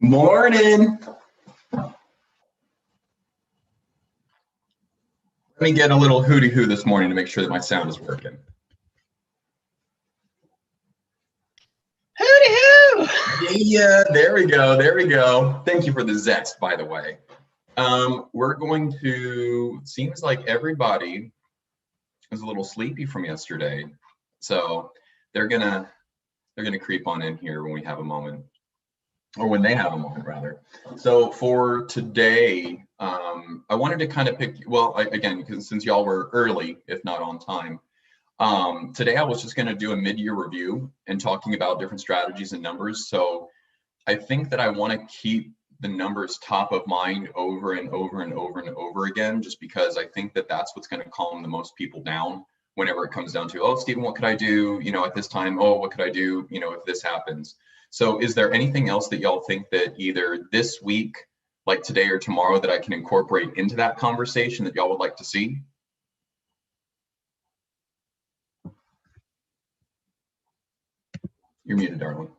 Morning. Let me get a little hooty hoo this morning to make sure that my sound is working. Hooty hoo! Yeah, there we go. There we go. Thank you for the zest, by the way. We're going to, seems like everybody is a little sleepy from yesterday. So they're gonna creep on in here when we have a moment. Or when they have a moment, rather. So for today, I wanted to kind of pick, well, again, because since y'all were early, if not on time, today I was just going to do a mid-year review and talking about different strategies and numbers. So I think that I want to keep the numbers top of mind over and over and over and over again, just because I think that that's what's going to calm the most people down whenever it comes down to, oh, Stephen, what could I do, at this time? Oh, what could I do, if this happens? So is there anything else that y'all think that either this week, like today or tomorrow, that I can incorporate into that conversation that y'all would like to see? You're muted, darling.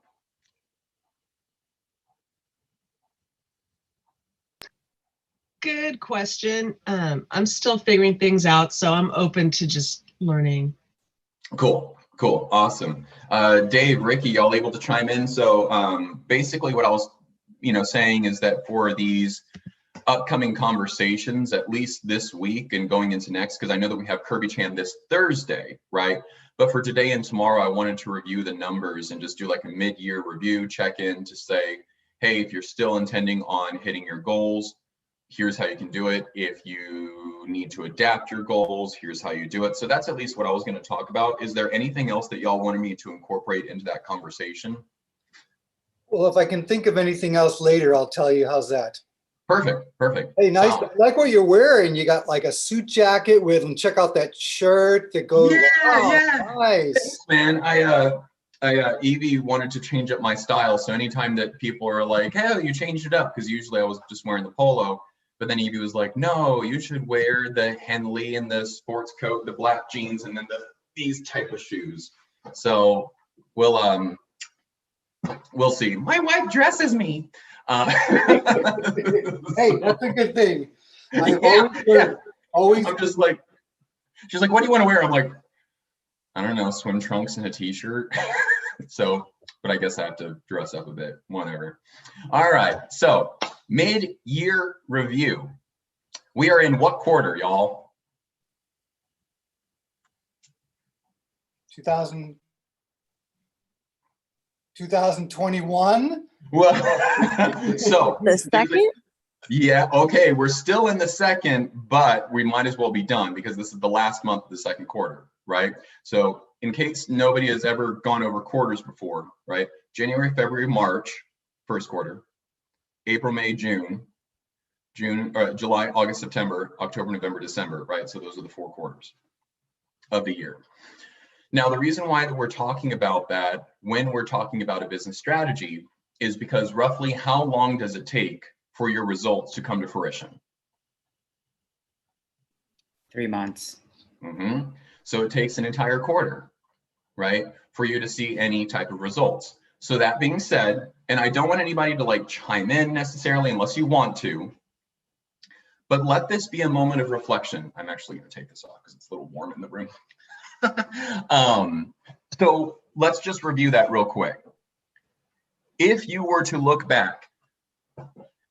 Good question. I'm still figuring things out, so I'm open to just learning. Cool, awesome. Dave, Ricky, y'all able to chime in? So basically what I was, saying is that for these upcoming conversations, at least this week and going into next, because I know that we have Kirby Chan this Thursday, right? But for today and tomorrow, I wanted to review the numbers and just do like a mid-year review check-in to say, hey, if you're still intending on hitting your goals, here's how you can do it. If you need to adapt your goals, here's how you do it. So that's at least what I was going to talk about. Is there anything else that y'all wanted me to incorporate into that conversation? Well, if I can think of anything else later, I'll tell you. How's that? Perfect. Hey, nice. I like what you're wearing. You got like a suit jacket with, and check out that shirt that goes. Yeah. Nice. Thanks, man. Evie wanted to change up my style. So anytime that people are like, hey, you changed it up, because usually I was just wearing the polo. But then Evie was like, no, you should wear the Henley and the sports coat, the black jeans, and then these type of shoes. So we'll see. My wife dresses me. Hey, that's a good thing. Always. I'm just like, she's like, what do you want to wear? I'm like, I don't know, swim trunks and a t-shirt. So, but I guess I have to dress up a bit, whatever. All right, so mid-year review. We are in what quarter, y'all? 2021. Well, so the second? Yeah, okay, we're still in the second, but we might as well be done because this is the last month of the second quarter, right? So in case nobody has ever gone over quarters before, right? January, February, March, first quarter. April, May, June, July, August, September, October, November, December, right? So those are the 4 quarters of the year. Now, the reason why that we're talking about that when we're talking about a business strategy is because roughly how long does it take for your results to come to fruition? 3 months. So it takes an entire quarter, right, for you to see any type of results. So that being said, and I don't want anybody to like chime in necessarily unless you want to, but let this be a moment of reflection. I'm actually going to take this off because it's a little warm in the room. So let's just review that real quick. If you were to look back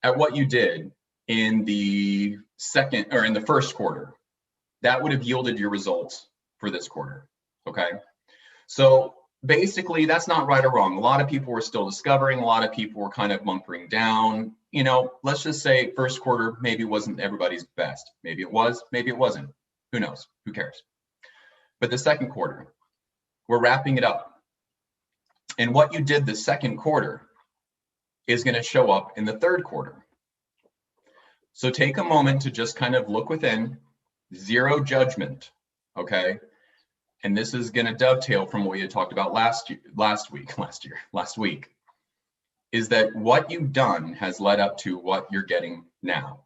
at what you did in the second or in the first quarter, that would have yielded your results for this quarter. Okay. So basically that's not right or wrong. A lot of people were still discovering, a lot of people were kind of bunkering down. Let's just say first quarter maybe wasn't everybody's best. Maybe it was, maybe it wasn't. Who knows? Who cares? But the second quarter, we're wrapping it up. And what you did the second quarter is going to show up in the third quarter. So take a moment to just kind of look within, zero judgment, okay? And this is going to dovetail from what we had talked about last week, is that what you've done has led up to what you're getting now.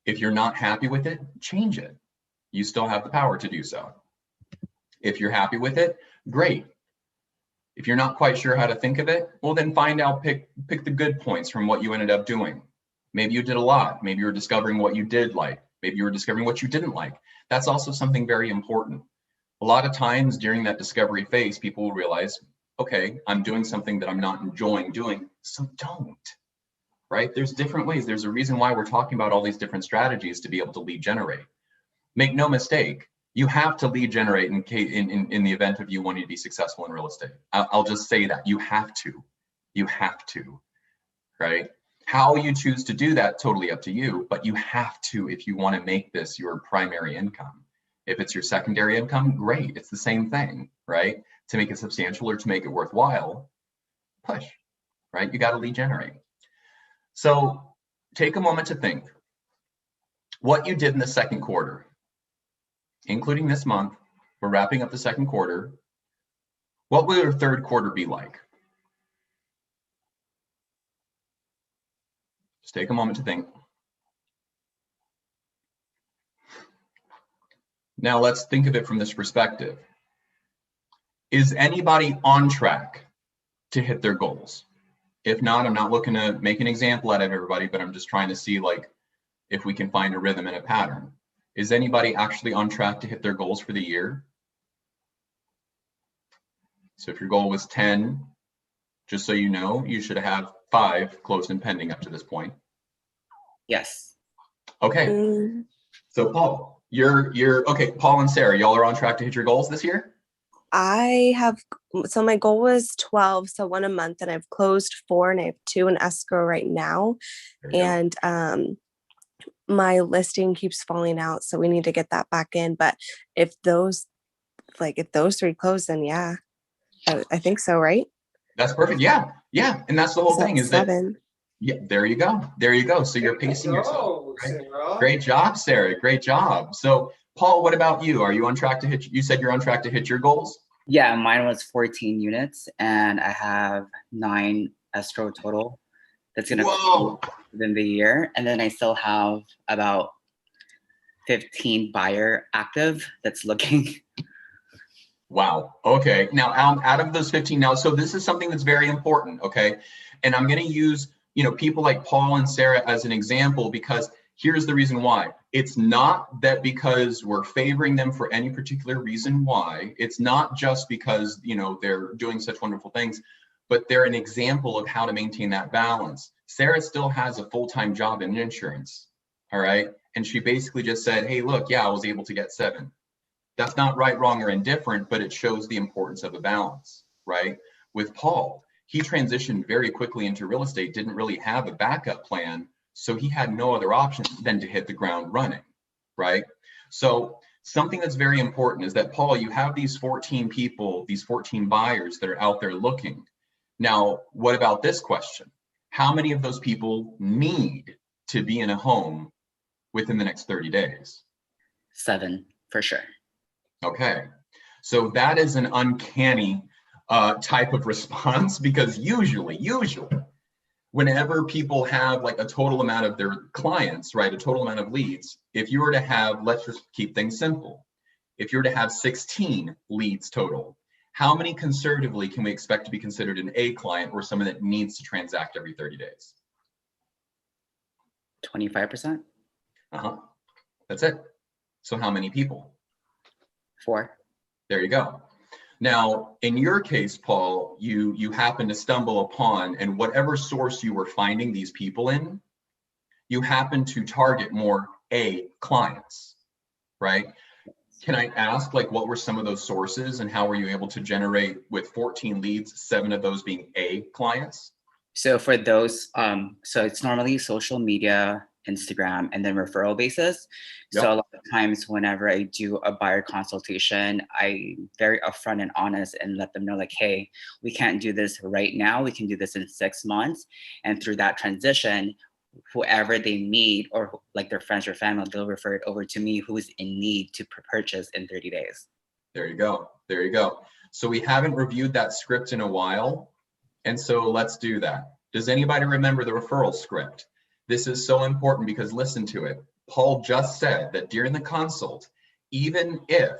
If you're not happy with it, change it. You still have the power to do so. If you're happy with it, great. If you're not quite sure how to think of it, well, then find out, pick the good points from what you ended up doing. Maybe you did a lot. Maybe you're discovering what you did like. Maybe you were discovering what you didn't like. That's also something very important. A lot of times during that discovery phase, people will realize, okay, I'm doing something that I'm not enjoying doing, so don't, right? There's different ways. There's a reason why we're talking about all these different strategies to be able to lead generate. Make no mistake, you have to lead generate in the event of you wanting to be successful in real estate. I'll just say that you have to, right? How you choose to do that, totally up to you, but you have to if you want to make this your primary income. If it's your secondary income, great, it's the same thing, right? To make it substantial or to make it worthwhile, push, right? You got to lead generate. So take a moment to think what you did in the second quarter, including this month. We're wrapping up the second quarter. What will your third quarter be like? Just take a moment to think. Now let's think of it from this perspective. Is anybody on track to hit their goals? If not, I'm not looking to make an example out of everybody, but I'm just trying to see like if we can find a rhythm and a pattern. Is anybody actually on track to hit their goals for the year? So if your goal was 10, just so you know, you should have 5 closed and pending up to this point. Yes. Okay. So Paul, you're okay. Paul and Sarah, y'all are on track to hit your goals this year? So my goal was 12, so 1 a month, and I've closed 4 and I have 2 in escrow right now. And my listing keeps falling out, so we need to get that back in. But if those 3 close, then yeah, I think so, right? That's perfect. Yeah. And that's the whole thing is 7. that, yeah, there you go. So you're pacing yourself. Right? Great job, Sarah. Great job. So Paul, what about you? Are you on track to hit, you said you're on track to hit your goals? Yeah, mine was 14 units and I have 9 escrow total. That's going to close within the year. And then I still have about 15 buyer active that's looking. Wow. Okay. Now, out of those 15 now, so this is something that's very important. Okay. And I'm going to use, people like Paul and Sarah as an example, because here's the reason why. It's not that because we're favoring them for any particular reason why. It's not just because, they're doing such wonderful things, but they're an example of how to maintain that balance. Sarah still has a full-time job in insurance. All right. And she basically just said, hey, look, yeah, I was able to get 7. That's not right, wrong, or indifferent, but it shows the importance of a balance, right? With Paul, he transitioned very quickly into real estate, didn't really have a backup plan, so he had no other option than to hit the ground running, right? So something that's very important is that, Paul, you have these 14 people, these 14 buyers that are out there looking. Now, what about this question? How many of those people need to be in a home within the next 30 days? 7, for sure. Okay, so that is an uncanny type of response, because usually, whenever people have like a total amount of their clients, right, a total amount of leads, if you were to have, let's just keep things simple, if you were to have 16 leads total, how many conservatively can we expect to be considered an A client or someone that needs to transact every 30 days? 25%. That's it. So how many people? 4. There you go. Now, in your case, Paul, you happen to stumble upon, and whatever source you were finding these people in, you happen to target more A clients, right? Can I ask, like, what were some of those sources and how were you able to generate with 14 leads, 7 of those being A clients? So for those, so it's normally social media, Instagram, and then referral basis. Yep. So a lot of times whenever I do a buyer consultation, I'm very upfront and honest and let them know like, hey, we can't do this right now. We can do this in 6 months. And through that transition, whoever they meet or like their friends or family, they'll refer it over to me who is in need to purchase in 30 days. There you go. There you go. So we haven't reviewed that script in a while. And so let's do that. Does anybody remember the referral script? This is so important because listen to it. Paul just said that during the consult, even if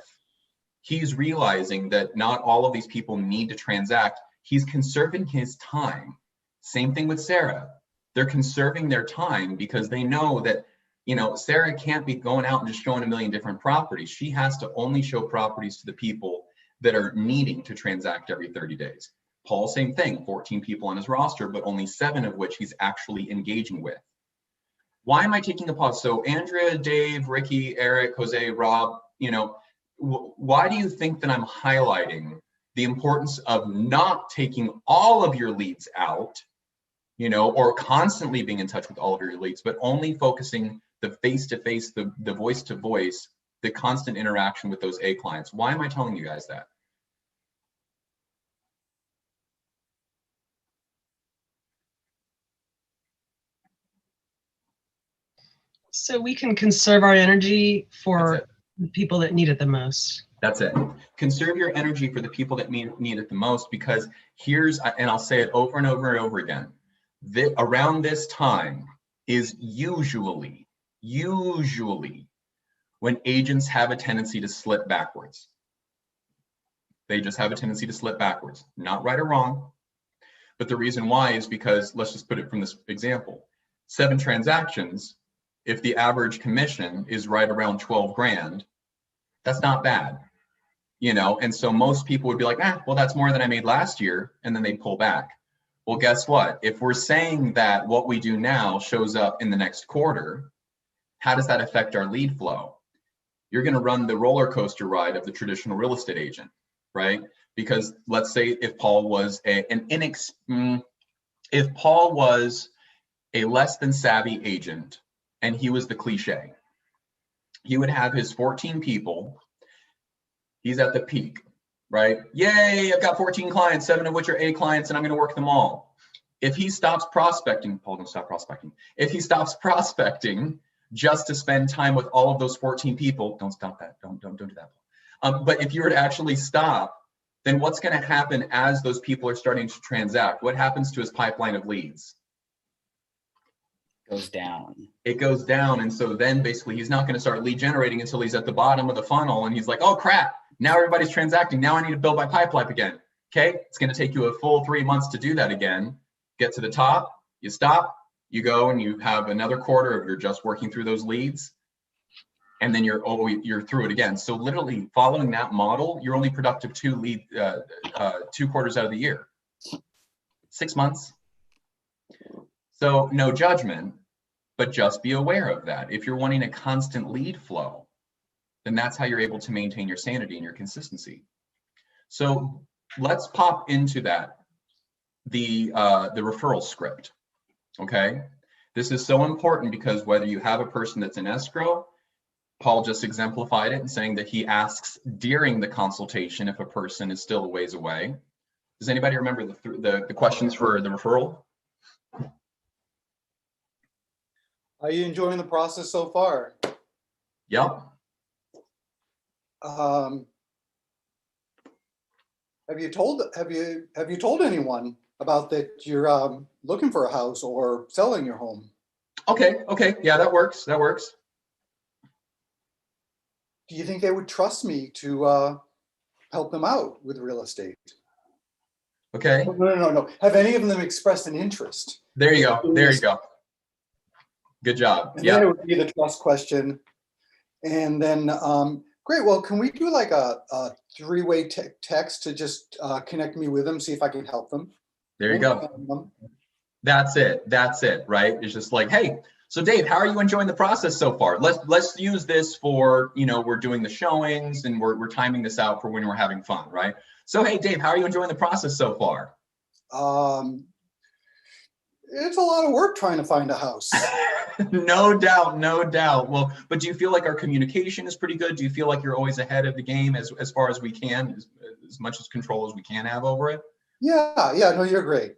he's realizing that not all of these people need to transact, He's conserving his time. Same thing with Sarah. They're conserving their time because they know that, you know, Sarah can't be going out and just showing a million different properties. She has to only show properties to the people that are needing to transact every 30 days. Paul, same thing, 14 people on his roster, but only 7 of which he's actually engaging with. Why am I taking a pause? So Andrea, Dave, Ricky, Eric, Jose, Rob, you know, why do you think that I'm highlighting the importance of not taking all of your leads out, you know, or constantly being in touch with all of your leads, but only focusing the face-to-face, the voice-to-voice, the constant interaction with those A clients? Why am I telling you guys that? So we can conserve our energy for the people that need it the most. That's it. Conserve your energy for the people that need it the most, because here's, and I'll say it over and over and over again, around this time is usually when agents have a tendency to slip backwards. They just have a tendency to slip backwards, not right or wrong. But the reason why is because, let's just put it from this example, 7 transactions, if the average commission is right around 12 grand, that's not bad, you know? And so most people would be like, well, that's more than I made last year. And then they pull back. Well, guess what? If we're saying that what we do now shows up in the next quarter, how does that affect our lead flow? You're going to run the roller coaster ride of the traditional real estate agent, right? Because let's say if Paul was if Paul was a less than savvy agent, and he was the cliche, he would have his 14 people. He's at the peak, right? Yay, I've got 14 clients, 7 of which are A clients, and I'm going to work them all. If he stops prospecting, Paul, don't stop prospecting. If he stops prospecting just to spend time with all of those 14 people, don't stop that. Don't do that. But if you were to actually stop, then what's going to happen as those people are starting to transact? What happens to his pipeline of leads? Goes down. It goes down. And so then basically he's not going to start lead generating until he's at the bottom of the funnel. And he's like, oh crap, now everybody's transacting. Now I need to build my pipeline again. Okay. It's going to take you a full 3 months to do that again. Get to the top, you stop, you go and you have another quarter of you're just working through those leads. And then you're through it again. So literally following that model, you're only productive 2 quarters out of the year, 6 months. So no judgment, but just be aware of that. If you're wanting a constant lead flow, then that's how you're able to maintain your sanity and your consistency. So let's pop into that, the referral script, okay? This is so important because whether you have a person that's in escrow, Paul just exemplified it in saying that he asks during the consultation if a person is still a ways away. Does anybody remember the questions for the referral? Are you enjoying the process so far? Yep. Have you told anyone about that you're looking for a house or selling your home? Okay. Yeah, that works. Do you think they would trust me to help them out with real estate? Okay. No. Have any of them expressed an interest? There you go. Good job. Yeah. That would be the trust question. And then, great. Well, can we do like a 3-way text to just connect me with them, see if I can help them? There you go. That's it, right? It's just like, hey, so Dave, how are you enjoying the process so far? Let's use this for, we're doing the showings and we're timing this out for when we're having fun, right? So, hey, Dave, how are you enjoying the process so far? It's a lot of work trying to find a house. No doubt. Well, but do you feel like our communication is pretty good? Do you feel like you're always ahead of the game as far as we can, as much as control as we can have over it? Yeah. No, you're great.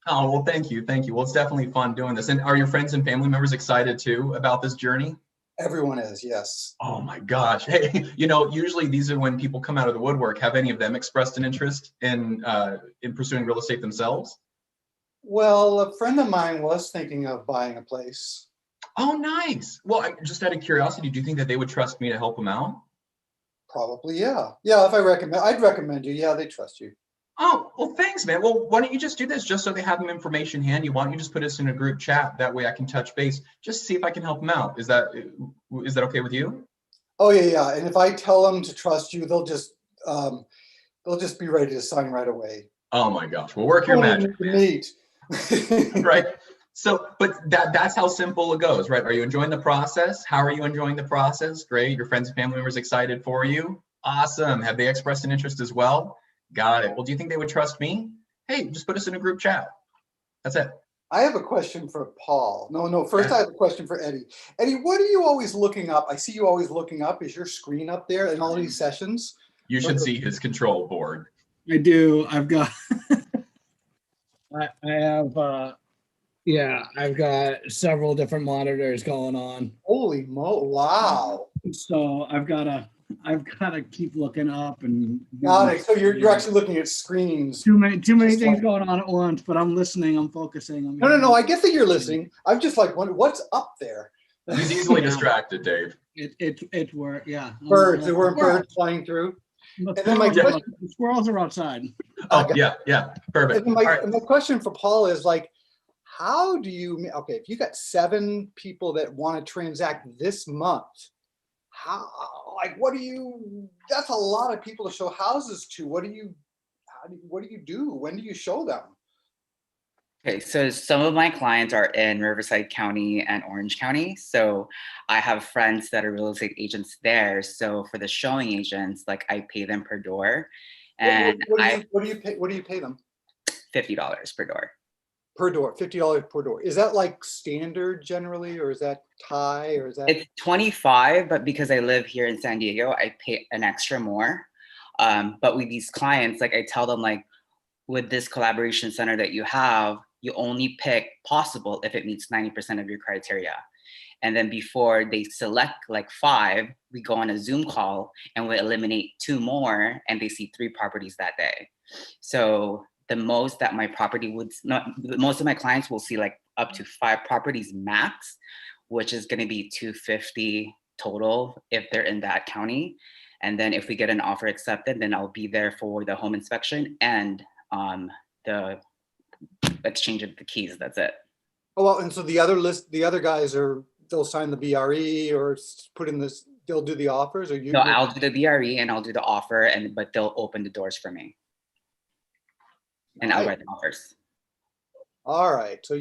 Oh, well, thank you. Well, it's definitely fun doing this. And are your friends and family members excited too about this journey? Everyone is, yes. Oh my gosh. Hey, usually these are when people come out of the woodwork. Have any of them expressed an interest in pursuing real estate themselves? Well, a friend of mine was thinking of buying a place. Oh, nice. Well, just out of curiosity, do you think that they would trust me to help them out? Probably, yeah. Yeah, I'd recommend you. Yeah, they trust you. Oh, well, thanks, man. Well, why don't you just do this just so they have them information handy? Why don't you just put us in a group chat? That way I can touch base, just see if I can help them out. Is that okay with you? Oh, yeah, yeah. And if I tell them to trust you, they'll just be ready to sign right away. Oh my gosh. Well, work your magic, man. Meet. Right. So, but that's how simple it goes, right? Are you enjoying the process? How are you enjoying the process? Great. Your friends and family members excited for you? Awesome. Have they expressed an interest as well? Got it. Well, do you think they would trust me? Hey, just put us in a group chat. That's it. I have a question for Paul. No, first I have a question for Eddie. Eddie, what are you always looking up? I see you always looking up. Is your screen up there in all these sessions? You should see his control board. I do. I've got, I have, I've got several different monitors going on. Holy wow. So I've got to keep looking up and. Got it. So you're actually looking at screens. Too many things going on at once, but I'm listening. I'm focusing. No. I get that you're listening. I'm just like, what's up there? He's easily distracted, Dave. It were, yeah. Birds. There weren't birds flying through. And then the squirrels are outside. Oh, yeah. Perfect. And my question for Paul is like, how do you, okay, if you got 7 people that want to transact this month, that's a lot of people to show houses to. What do you do? When do you show them? Okay, so some of my clients are in Riverside County and Orange County. So I have friends that are real estate agents there. So for the showing agents, like I pay them per door. And what do you pay them? $50 per door. Per door, $50 per door. Is that like standard generally, or is that tie, or is that? It's 25, but because I live here in San Diego, I pay an extra more. But with these clients, like I tell them, like with this collaboration center that you have, you only pick possible if it meets 90% of your criteria. And then before they select like 5, we go on a Zoom call and we eliminate 2 more, and they see 3 properties that day. So the most that my property would most of my clients will see like up to 5 properties max, which is going to be $250 total if they're in that county. And then if we get an offer accepted, then I'll be there for the home inspection and the exchange of the keys. That's it. Oh, well, and so the other guys they'll sign the BRE or put in this, they'll do the offers, or you? No, I'll do the BRE and I'll do the offer, but they'll open the doors for me. And I'll write the offers. All right, so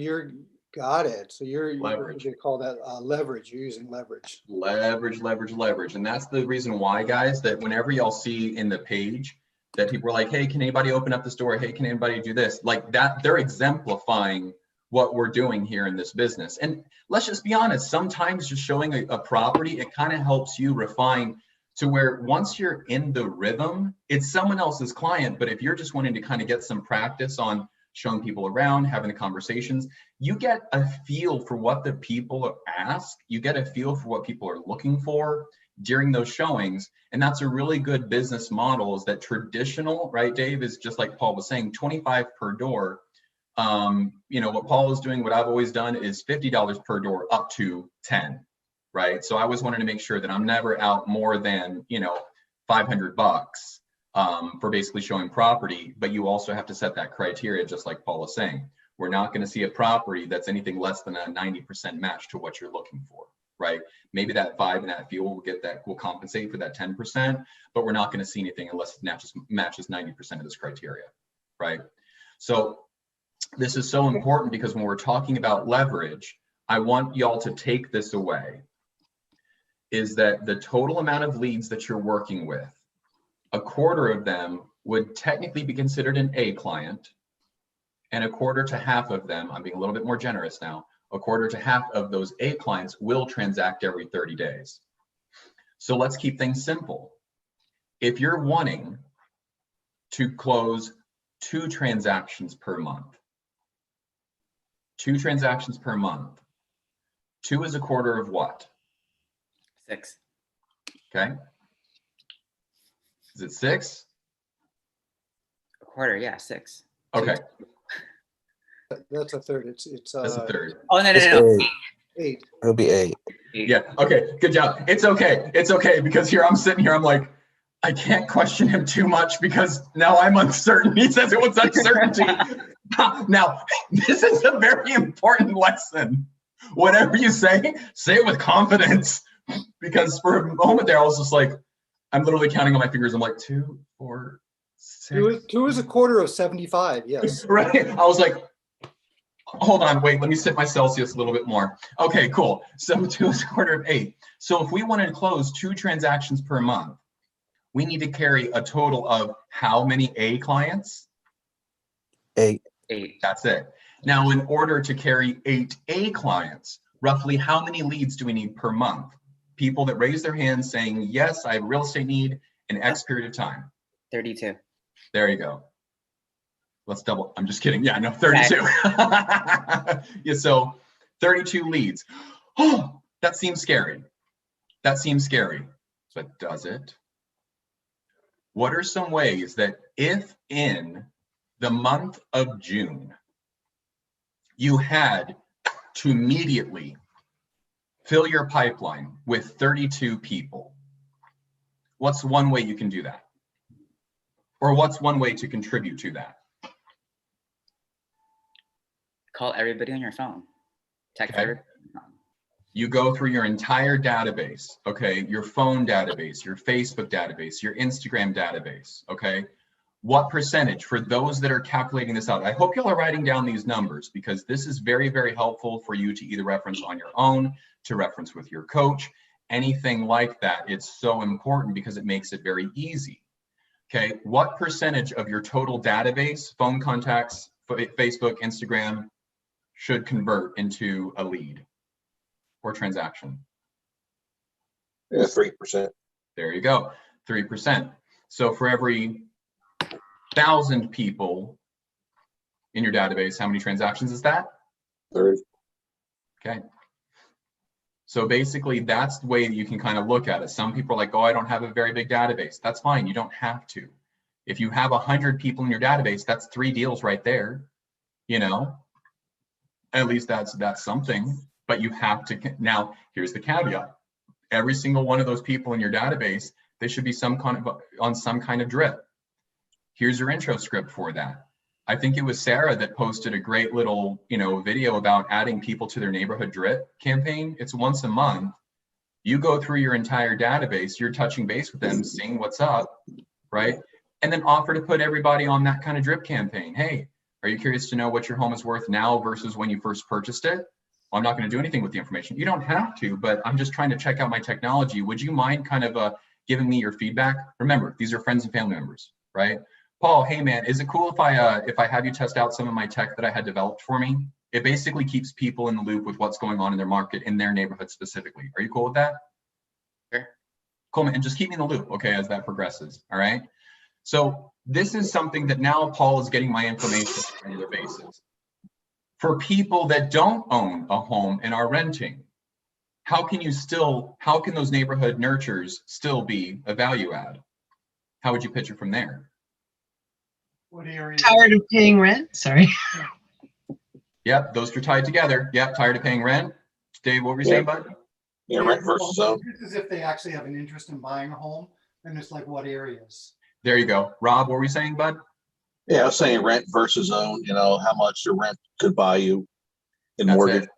got it. So you're leverage. You call that leverage. You're using leverage. Leverage. And that's the reason why, guys, that whenever y'all see in the page that people are like, hey, can anybody open up this door? Hey, can anybody do this? Like that, they're exemplifying what we're doing here in this business. And let's just be honest, sometimes just showing a property, it kind of helps you refine to where once you're in the rhythm, it's someone else's client. But if you're just wanting to kind of get some practice on showing people around, having the conversations, you get a feel for what the people ask. You get a feel for what people are looking for during those showings. And that's a really good business model, is that traditional, right, Dave, is just like Paul was saying, 25 per door. What Paul is doing, what I've always done is $50 per door up to 10, right? So I always wanted to make sure that I'm never out more than, $500 for basically showing property, but you also have to set that criteria, just like Paul is saying. We're not going to see a property that's anything less than a 90% match to what you're looking for, right? Maybe that 5 and that fuel will compensate for that 10%, but we're not going to see anything unless it matches 90% of this criteria, right? So this is so important because when we're talking about leverage, I want y'all to take this away, is that the total amount of leads that you're working with, a quarter of them would technically be considered an A client, and a quarter to half of them, I'm being a little bit more generous now, a quarter to half of those A clients will transact every 30 days. So let's keep things simple. If you're wanting to close 2 transactions per month, 2 transactions per month, 2 is a quarter of what? 6. Okay. Is it 6? A quarter, yeah, 6. Okay. That's a third. It's That's a third. Oh, no. 8. It'll be 8. Yeah. Okay. Good job. It's okay. It's okay, because here I'm sitting here. I'm like, I can't question him too much because now I'm uncertain. He says it with such certainty. Now, this is a very important lesson. Whatever you say it with confidence. Because for a moment there, I was just like, I'm literally counting on my fingers. I'm like, 2, 4, 6. Two is a quarter of 75, yes. Right? I was like, hold on, wait, let me set my Celsius a little bit more. Okay, cool. So 2 is a quarter of 8. So if we wanted to close 2 transactions per month, we need to carry a total of how many A clients? 8. 8. That's it. Now, in order to carry 8 A clients, roughly how many leads do we need per month? People that raise their hands saying, yes, I have a real estate need in X period of time. 32. There you go. Let's double. I'm just kidding. Yeah, no, 32. Yeah, so 32 leads. Oh, that seems scary. That seems scary. But does it? What are some ways that if in the month of June, you had to immediately fill your pipeline with 32 people, what's one way you can do that? Or what's one way to contribute to that? Call everybody on your phone. Text Okay. everybody. You go through your entire database, okay? Your phone database, your Facebook database, your Instagram database, okay? What percentage, for those that are calculating this out, I hope y'all are writing down these numbers because this is very, very helpful for you to either reference on your own, to reference with your coach, anything like that. It's so important because it makes it very easy. Okay, what percentage of your total database, phone contacts, Facebook, Instagram, should convert into a lead or transaction? Yeah, 3%. There you go, 3%. So for every 1,000 people in your database, how many transactions is that? 30. Okay. So basically, that's the way that you can kind of look at it. Some people are like, oh, I don't have a very big database. That's fine. You don't have to. If you have 100 people in your database, that's 3 deals right there. You know, at least that's something. But you have to. Now, here's the caveat. Every single one of those people in your database, they should be on some kind of drip. Here's your intro script for that. I think it was Sarah that posted a great little, video about adding people to their neighborhood drip campaign. It's once a month. You go through your entire database, you're touching base with them, seeing what's up, right? And then offer to put everybody on that kind of drip campaign. Hey, are you curious to know what your home is worth now versus when you first purchased it? Well, I'm not going to do anything with the information. You don't have to, but I'm just trying to check out my technology. Would you mind kind of giving me your feedback? Remember, these are friends and family members, right? Paul, hey man, is it cool if I have you test out some of my tech that I had developed for me? It basically keeps people in the loop with what's going on in their market, in their neighborhood specifically. Are you cool with that? Sure. Cool, man, and just keep me in the loop, okay, as that progresses, all right? So this is something that now Paul is getting my information on a regular basis. For people that don't own a home and are renting, how can those neighborhood nurtures still be a value add? How would you pitch it from there? What area? Tired of paying rent? Sorry. Yep, those are tied together. Yep, tired of paying rent. Dave, what were you saying, bud? Yeah, rent versus own. As if they actually have an interest in buying a home, and it's like what areas? There you go. Rob, what were you saying, bud? Yeah, I was saying rent versus own, how much the rent could buy you in That's mortgage. it.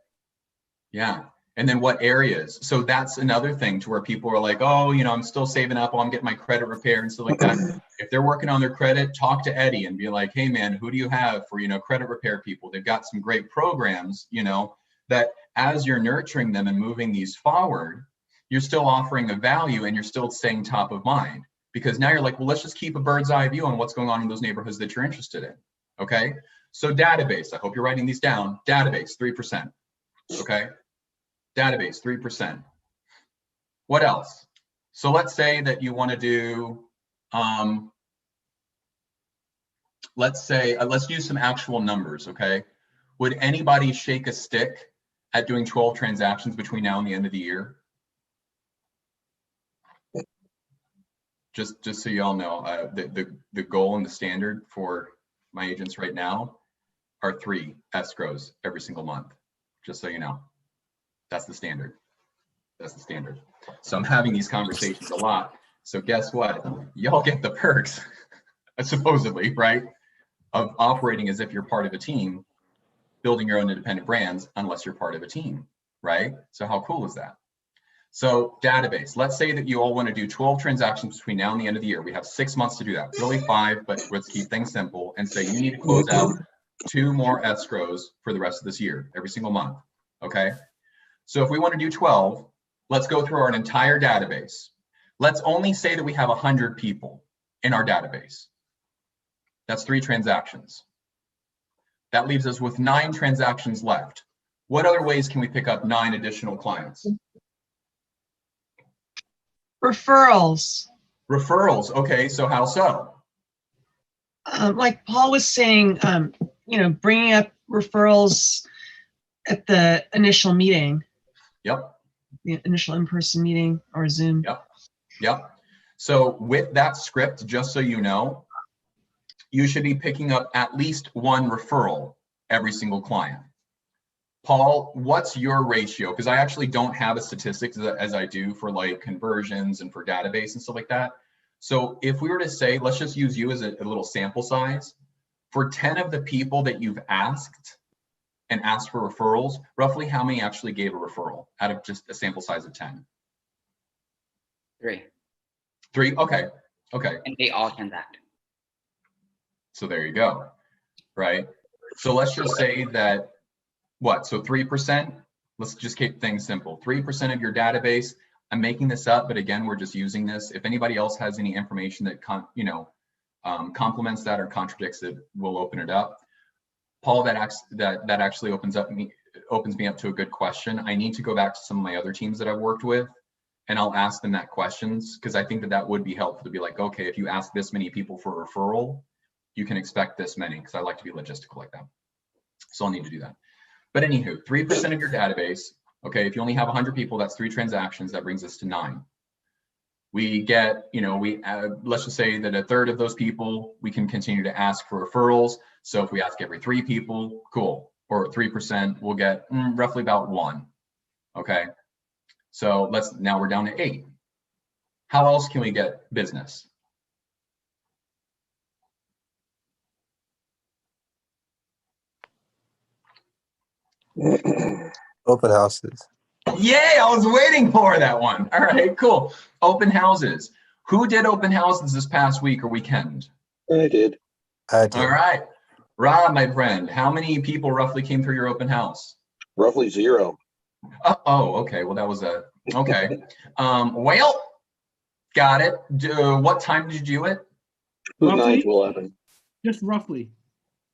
Yeah. And then what areas? So that's another thing to where people are like, oh, I'm still saving up. Oh, I'm getting my credit repair and stuff like that. If they're working on their credit, talk to Eddie and be like, hey man, who do you have for, credit repair people? They've got some great programs, that as you're nurturing them and moving these forward, you're still offering a value and you're still staying top of mind. Because now you're like, well, let's just keep a bird's eye view on what's going on in those neighborhoods that you're interested in. Okay. So database, I hope you're writing these down. Database, 3%. Okay. Database, 3%. What else? So let's say that you want to do, let's use some actual numbers. Okay. Would anybody shake a stick at doing 12 transactions between now and the end of the year? Just so you all know, the goal and the standard for my agents right now are 3 escrows every single month. Just so you know, that's the standard. That's the standard. So I'm having these conversations a lot. So guess what? Y'all get the perks, supposedly, right? Of operating as if you're part of a team, building your own independent brands, unless you're part of a team, right? So how cool is that? So database, let's say that you all want to do 12 transactions between now and the end of the year. We have 6 months to do that, really 5, but let's keep things simple and say you need to close out 2 more escrows for the rest of this year, every single month, okay? So if we want to do 12, let's go through our entire database. Let's only say that we have 100 people in our database. That's 3 transactions. That leaves us with 9 transactions left. What other ways can we pick up 9 additional clients? Referrals. Referrals. Okay, so how so? Like Paul was saying, bringing up referrals at the initial meeting, Yep. the initial in-person meeting or Zoom. Yep. So with that script, just so you know, you should be picking up at least 1 referral every single client. Paul, what's your ratio? Because I actually don't have a statistics as I do for like conversions and for database and stuff like that. So if we were to say, let's just use you as a little sample size, for 10 of the people that you've asked and asked for referrals, roughly how many actually gave a referral out of just a sample size of 10? 3. 3, okay. And they all transact. So there you go, right? So let's just say that, what, so 3%? Let's just keep things simple. 3% of your database, I'm making this up, but again, we're just using this. If anybody else has any information that, complements that or contradicts it, we'll open it up. Paul, that actually opens me up to a good question. I need to go back to some of my other teams that I've worked with, and I'll ask them that questions, because I think that would be helpful to be like, okay, if you ask this many people for a referral, you can expect this many, because I like to be logistical like that. So I'll need to do that. But anywho, 3% of your database, okay, if you only have 100 people, that's 3 transactions, that brings us to 9. We get, let's just say that a third of those people, we can continue to ask for referrals. So if we ask every 3 people, cool, or 3%, we'll get roughly about 1, okay? So now we're down to 8. How else can we get business? Open houses. Yay, I was waiting for that one. All right, cool. Open houses. Who did open houses this past week or weekend? I did. I did. All right. Rob, my friend, how many people roughly came through your open house? Roughly 0. Oh, okay. Well, that was okay. Well, got it. What time did you do it? It was Roughly? 9 to 11. Just roughly.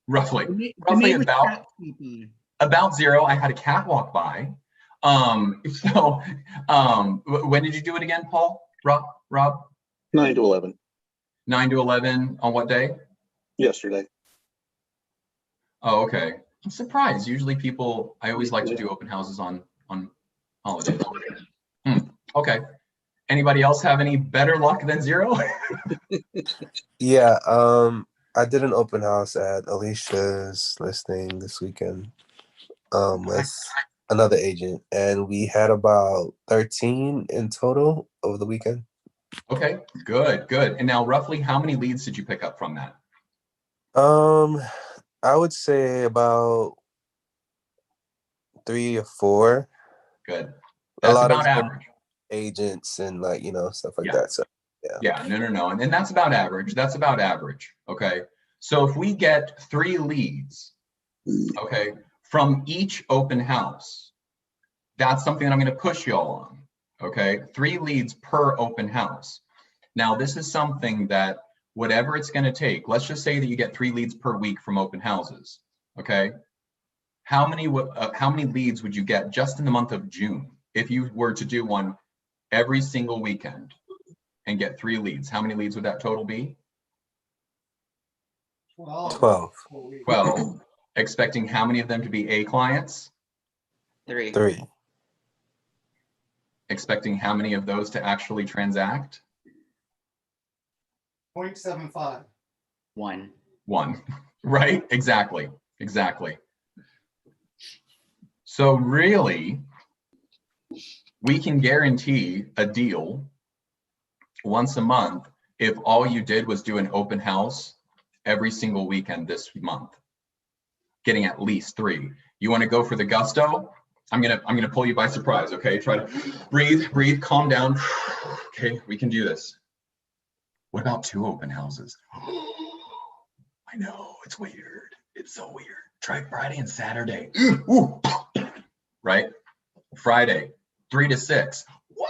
Roughly The neighbor's about cat sleeping. about 0. I had a cat walk by. When did you do it again, Paul? Rob? 9 to 11. 9 to 11 on what day? Yesterday. Oh, okay. I'm surprised. Usually I always like to do open houses on holidays. Okay. Anybody else have any better luck than 0? Yeah, I did an open house at Alicia's listing this weekend with another agent, and we had about 13 in total over the weekend. Okay, good. And now roughly how many leads did you pick up from that? I would say about 3 or 4. Good. A That's lot about of them average. agents and stuff like Yeah. that. So Yeah, no. And that's about average. Okay. So if we get 3 leads, okay, from each open house, that's something that I'm going to push y'all on. Okay, 3 leads per open house. Now, this is something that whatever it's going to take, let's just say that you get 3 leads per week from open houses. Okay, how many leads would you get just in the month of June if you were to do one every single weekend and get 3 leads? How many leads would that total be? 12. 12. Expecting how many of them to be A clients? 3. 3. Expecting how many of those to actually transact? 0.75. 1. 1. Right? Exactly. So really, we can guarantee a deal once a month if all you did was do an open house every single weekend this month, getting at least 3. You want to go for the gusto? I'm gonna pull you by surprise. Okay, try to breathe, calm down. Okay, we can do this. What about 2 open houses? I know, it's weird. It's so weird. Try Friday and Saturday. Ooh. Right? Friday, 3 to 6. Whoa.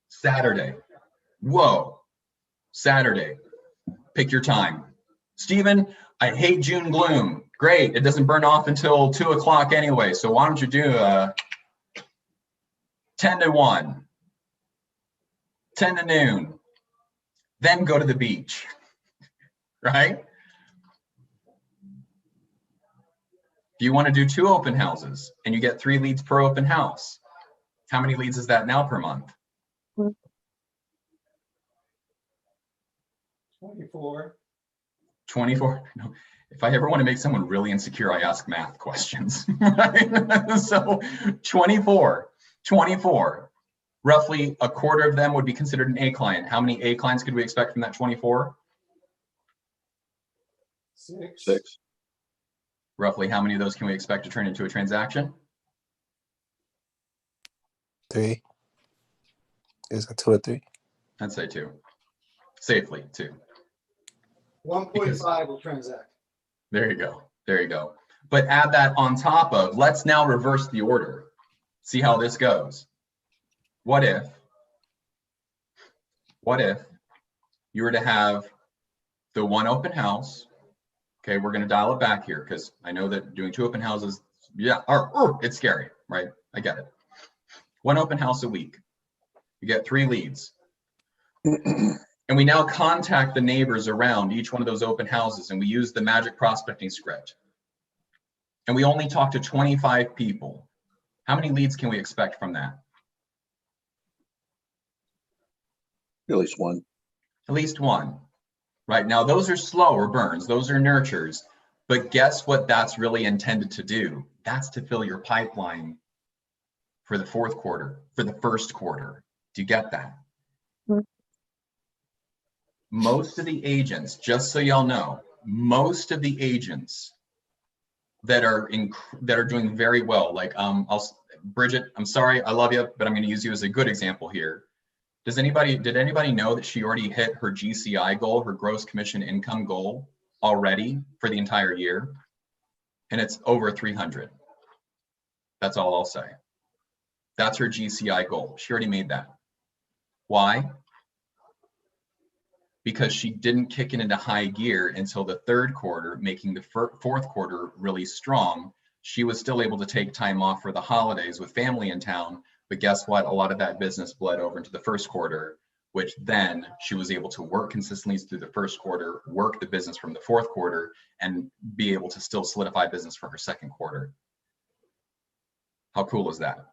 Saturday. Whoa. Saturday. Pick your time. Steven, I hate June gloom. Great. It doesn't burn off until 2 o'clock anyway. So why don't you do 10 to 1, 10 to noon, then go to the beach, right? If you want to do 2 open houses and you get 3 leads per open house, how many leads is that now per month? 24. 24. No. If I ever want to make someone really insecure, I ask math questions. Right? So 24, roughly a quarter of them would be considered an A client. How many A clients could we expect from that 24? 6. Roughly how many of those can we expect to turn into a transaction? 3. Is that 2 or 3? I'd say 2. Safely 2. 1.5 will transact. There you go. There you go. But add that on top of, let's now reverse the order. See how this goes. What if you were to have the 1 open house? Okay, we're going to dial it back here because I know that doing 2 open houses, yeah, it's scary, right? I get it. 1 open house a week. You get 3 leads. And we now contact the neighbors around each one of those open houses, and we use the magic prospecting script. And we only talk to 25 people. How many leads can we expect from that? At least 1. At least 1. Right, now those are slower burns, those are nurtures, but guess what that's really intended to do? That's to fill your pipeline for the 4th quarter, for the 1st quarter. Do you get that? Most of the agents, just so y'all know, most of the agents that are doing very well, like Bridget, I'm sorry, I love you, but I'm going to use you as a good example here. Did anybody know that she already hit her GCI goal, her gross commission income goal already for the entire year? And it's over 300. That's all I'll say. That's her GCI goal. She already made that. Why? Because she didn't kick it into high gear until the 3rd quarter, making the 4th quarter really strong. She was still able to take time off for the holidays with family in town. But guess what? A lot of that business bled over into the 1st quarter, which then she was able to work consistently through the 1st quarter, work the business from the 4th quarter, and be able to still solidify business for her 2nd quarter. How cool is that?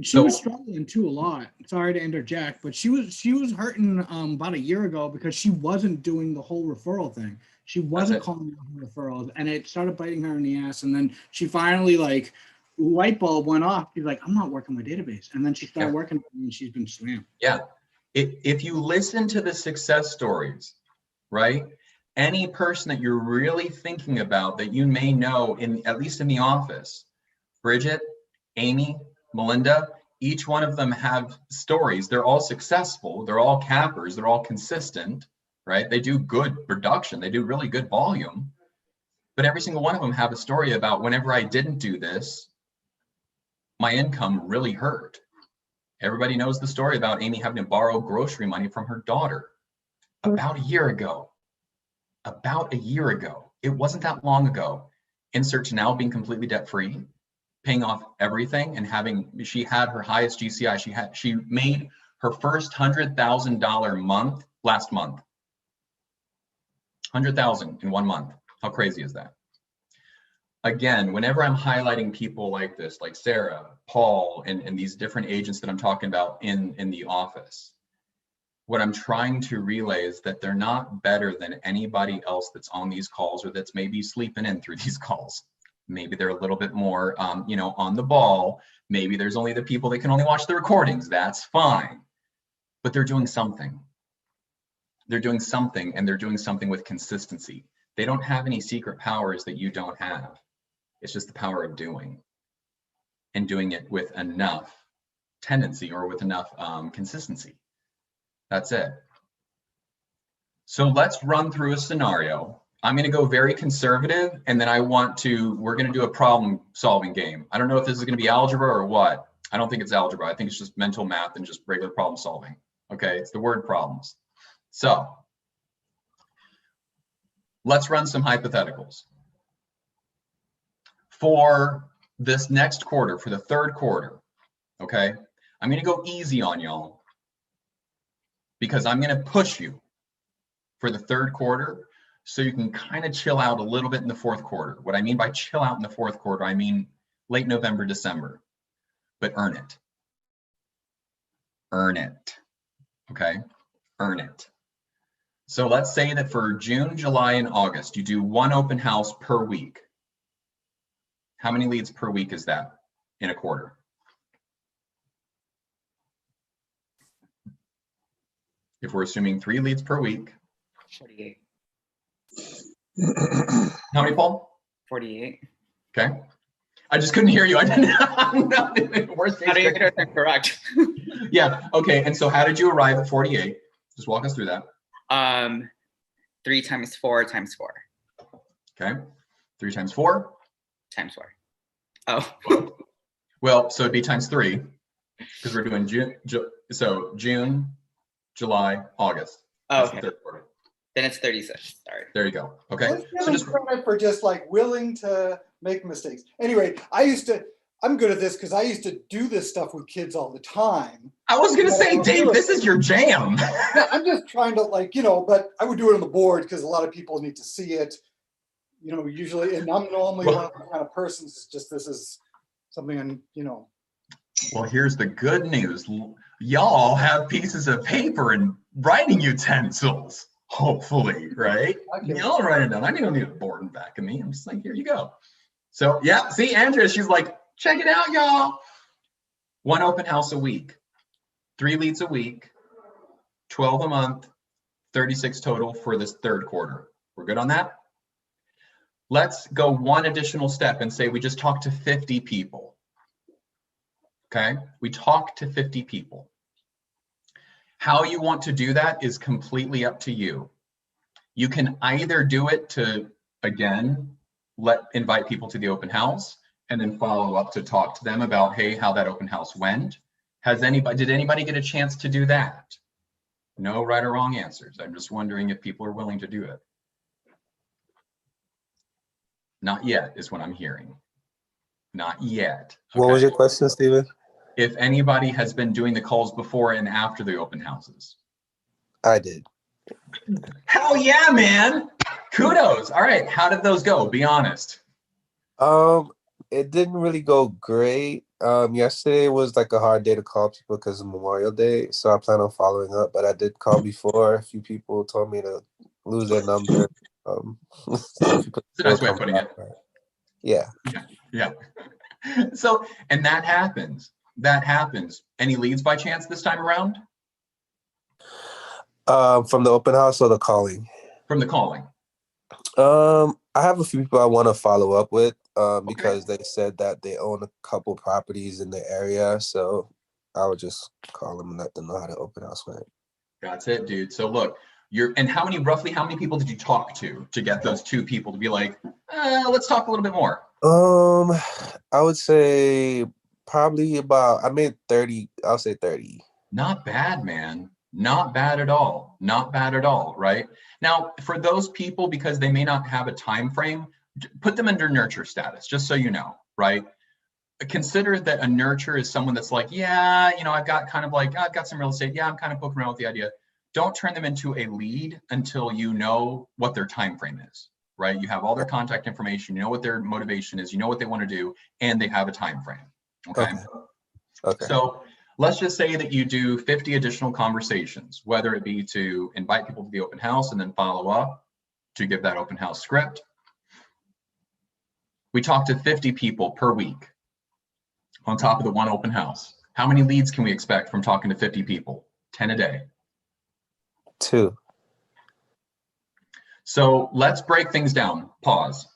She was struggling too a lot. Sorry to interject, but she was hurting about a year ago because she wasn't doing the whole referral thing. She wasn't calling her referrals, and it started biting her in the ass. And then she finally, like, light bulb went off. She's like, I'm not working my database. And then she started working, and she's been slammed. Yeah. If you listen to the success stories, right? Any person that you're really thinking about that you may know, at least in the office, Bridget, Amy, Melinda, each one of them have stories. They're all successful. They're all cappers. They're all consistent, right? They do good production. They do really good volume. But every single one of them have a story about whenever I didn't do this, my income really hurt. Everybody knows the story about Amy having to borrow grocery money from her daughter about a year ago. About a year ago. It wasn't that long ago. Insert to now being completely debt-free, paying off everything, and she had her highest GCI. She made her first $100,000 month last month. 100,000 in 1 month. How crazy is that? Again, whenever I'm highlighting people like this, like Sarah, Paul, and these different agents that I'm talking about in the office, what I'm trying to relay is that they're not better than anybody else that's on these calls or that's maybe sleeping in through these calls. Maybe they're a little bit more, on the ball. Maybe there's only the people that can only watch the recordings. That's fine. but they're doing something. They're doing something, and they're doing something with consistency. They don't have any secret powers that you don't have. It's just the power of doing, and doing it with enough tendency or with enough consistency. That's it. So let's run through a scenario. I'm going to go very conservative, and then we're going to do a problem solving game. I don't know if this is going to be algebra or what. I don't think it's algebra. I think it's just mental math and just regular problem solving. Okay, it's the word problems. So let's run some hypotheticals. For this next quarter, for the third quarter, okay, I'm going to go easy on y'all because I'm going to push you for the third quarter so you can kind of chill out a little bit in the fourth quarter. What I mean by chill out in the fourth quarter, I mean late November, December, but earn it. Earn it, okay? Earn it. So let's say that for June, July, and August, you do 1 open house per week. How many leads per week is that in a quarter? If we're assuming 3 leads per week. 48. How many, Paul? 48. Okay. I just couldn't hear you. I didn't. Worst case How do you get it correct? Yeah. Okay. And so how did you arrive at 48? Just walk us through that. 3 times 4 times 4. Okay. 3 times 4? Times 4. Oh. Well, so it'd be times 3 because we're doing June, June, July, August. Oh, That's okay. the third quarter. Then it's 36. Sorry. There you go. Okay. Let's give So him just credit for just like willing to make mistakes. Anyway, I'm good at this because I used to do this stuff with kids all the time. I was gonna say, Dave, this is your jam. Yeah, I'm just trying to but I would do it on the board because a lot of people need to see it. Usually, and I'm normally one of the kind of persons. It's just this is something I'm. Well, here's the good news. Y'all have pieces of paper and writing utensils, hopefully, right? Okay. Y'all write it down. I don't need a board in back of me. I'm just like, here you go. So yeah, see, Andrea, she's like, check it out, y'all. 1 open house a week, 3 leads a week, 12 a month, 36 total for this third quarter. We're good on that? Let's go one additional step and say we just talked to 50 people. Okay, we talked to 50 people. How you want to do that is completely up to you. You can either do it to, again, invite people to the open house and then follow up to talk to them about, hey, how that open house went. Did anybody get a chance to do that? No right or wrong answers. I'm just wondering if people are willing to do it. Not yet is what I'm hearing. Not yet. Okay. What was your question, Steven? If anybody has been doing the calls before and after the open houses. I did. Hell yeah, man. Kudos. All right. How did those go? Be honest. It didn't really go great. Yesterday was like a hard day to call people because of Memorial Day, so I plan on following up. But I did call before. A few people told me to lose their number. It's a nice way of putting it. Yeah. Yeah. So, and that happens. That happens. Any leads by chance this time around? From the open house or the calling? From the calling. I have a few people I want to follow up with because they said that they own a couple properties in the area. So I would just call them and let them know how the open house went. That's it, dude. So look, roughly how many people did you talk to get those 2 people to be like, let's talk a little bit more? I would say probably I made 30. I'll say 30. Not bad, man. Not bad at all. Not bad at all, right? Now, for those people, because they may not have a time frame, put them under nurture status, just so you know, right? Consider that a nurture is someone that's like, yeah, I've got some real estate. Yeah, I'm kind of poking around with the idea. Don't turn them into a lead until you know what their time frame is, right? You have all their contact information, you know what their motivation is, you know what they want to do, and they have a time frame. Okay. So let's just say that you do 50 additional conversations, whether it be to invite people to the open house and then follow up to give that open house script. We talk to 50 people per week on top of the 1 open house. How many leads can we expect from talking to 50 people? 10 a day? 2. So let's break things down. Pause.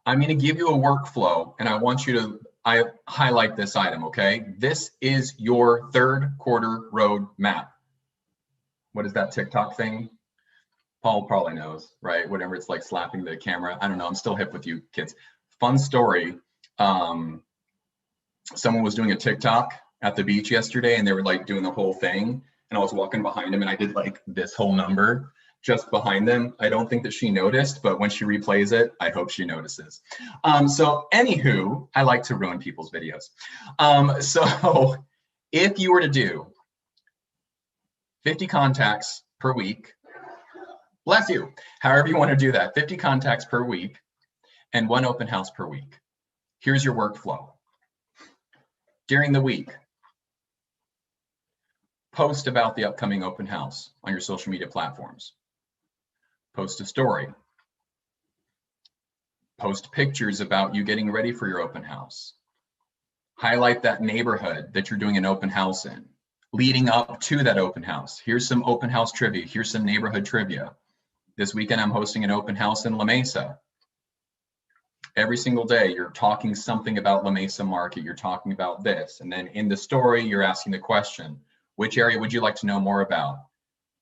I'm going to give you a workflow, and I want you to highlight this item, okay? This is your third quarter road map. What is that TikTok thing? Paul probably knows, right? Whatever, it's like slapping the camera. I don't know. I'm still hip with you kids. Fun story. Someone was doing a TikTok at the beach yesterday, and they were like doing the whole thing. And I was walking behind him, and I did like this whole number just behind them. I don't think that she noticed, but when she replays it, I hope she notices. So anywho, I like to ruin people's videos. So if you were to do 50 contacts per week, bless you, however you want to do that, 50 contacts per week and 1 open house per week. Here's your workflow. During the week, post about the upcoming open house on your social media platforms. Post a story. Post pictures about you getting ready for your open house. Highlight that neighborhood that you're doing an open house in. Leading up to that open house, here's some open house trivia. Here's some neighborhood trivia. This weekend, I'm hosting an open house in La Mesa. Every single day, you're talking something about La Mesa market. You're talking about this. And then in the story, you're asking the question, which area would you like to know more about?